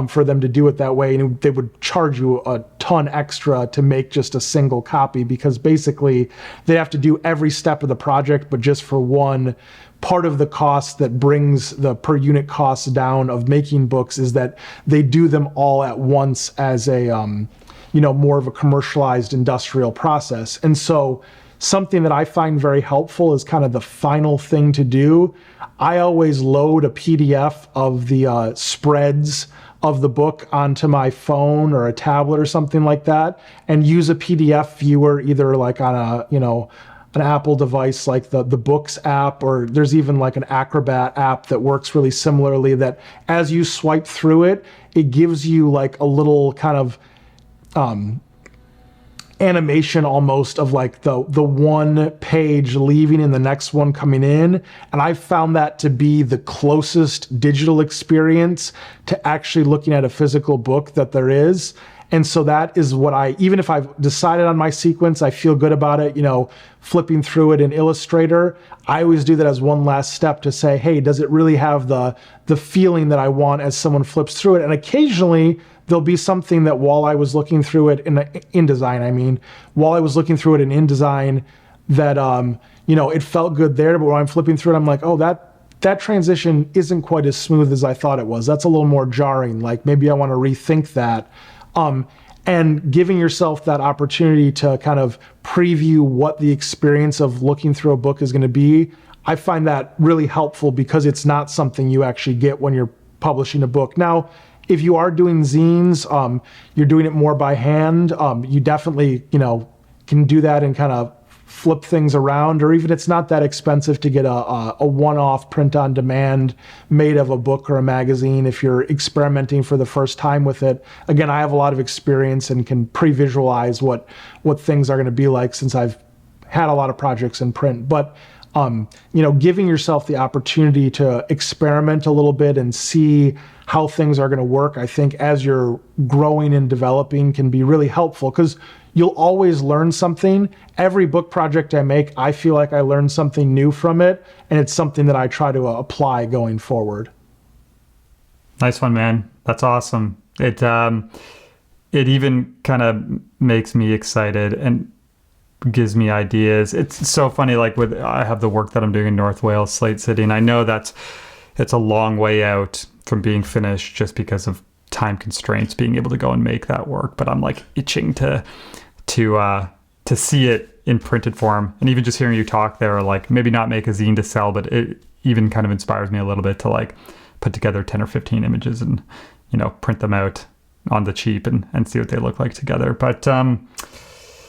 for them to do it that way, and they would charge you a ton extra to make just a single copy, because basically they have to do every step of the project, but just for one. Part of the cost that brings the per unit costs down of making books is that they do them all at once as a more of a commercialized industrial process. And so something that I find very helpful is kind of the final thing to do. I always load a PDF of the spreads of the book onto my phone or a tablet or something like that, and use a PDF viewer, either like on an Apple device like the Books app, or there's even like an Acrobat app that works really similarly, that as you swipe through it, it gives you like a little kind of animation almost of like the one page leaving and the next one coming in. And I found that to be the closest digital experience to actually looking at a physical book that there is. And so that is what even if I've decided on my sequence, I feel good about it, flipping through it in Illustrator, I always do that as one last step to say, hey, does it really have the feeling that I want as someone flips through it? And occasionally there'll be something that while I was looking through it in InDesign, while I was looking through it in InDesign, that, it felt good there, but when I'm flipping through it, I'm like, oh, that transition isn't quite as smooth as I thought it was. That's a little more jarring. Like, maybe I want to rethink that. And giving yourself that opportunity to kind of preview what the experience of looking through a book is going to be, I find that really helpful, because it's not something you actually get when you're publishing a book. Now, if you are doing zines, you're doing it more by hand, you definitely, can do that and kind of flip things around, or even it's not that expensive to get a one-off print on demand made of a book or a magazine if you're experimenting for the first time with it. Again, I have a lot of experience and can pre-visualize what things are going to be like, since I've had a lot of projects in print. But Giving yourself the opportunity to experiment a little bit and see how things are going to work, I think as you're growing and developing can be really helpful, because you'll always learn something. Every book project I make, I feel like I learn something new from it, and it's something that I try to apply going forward. Nice one, man. That's awesome. It even kind of makes me excited and gives me ideas. It's so funny, like I have the work that I'm doing in North Wales, Slate City, and I know it's a long way out from being finished just because of time constraints, being able to go and make that work. But I'm like itching to see it in printed form. And even just hearing you talk there, like maybe not make a zine to sell, but it even kind of inspires me a little bit to like put together 10 or 15 images and, print them out on the cheap and see what they look like together. But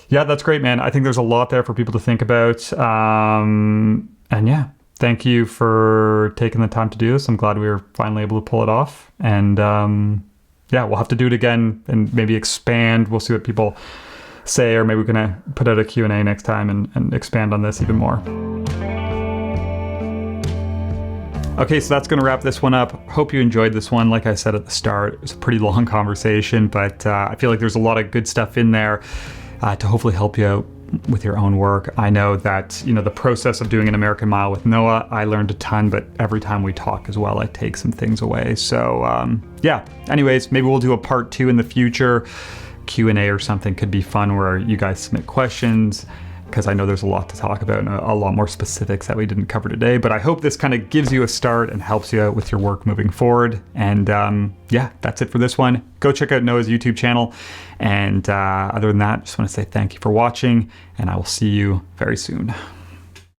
yeah, that's great, man. I think there's a lot there for people to think about. And yeah, thank you for taking the time to do this. I'm glad we were finally able to pull it off. And yeah, we'll have to do it again and maybe expand. We'll see what people say, or maybe we're going to put out a Q&A next time and expand on this even more. Okay, so that's going to wrap this one up. Hope you enjoyed this one. Like I said at the start, it was a pretty long conversation, but I feel like there's a lot of good stuff in there to hopefully help you out with your own work. I know that, the process of doing an American Mile with Noah, I learned a ton, but every time we talk as well, I take some things away. So yeah, anyways, maybe we'll do a part 2 in the future. Q&A or something could be fun where you guys submit questions, because I know there's a lot to talk about and a lot more specifics that we didn't cover today. But I hope this kind of gives you a start and helps you out with your work moving forward. And yeah, that's it for this one. Go check out Noah's YouTube channel. And other than that, just want to say thank you for watching, and I will see you very soon.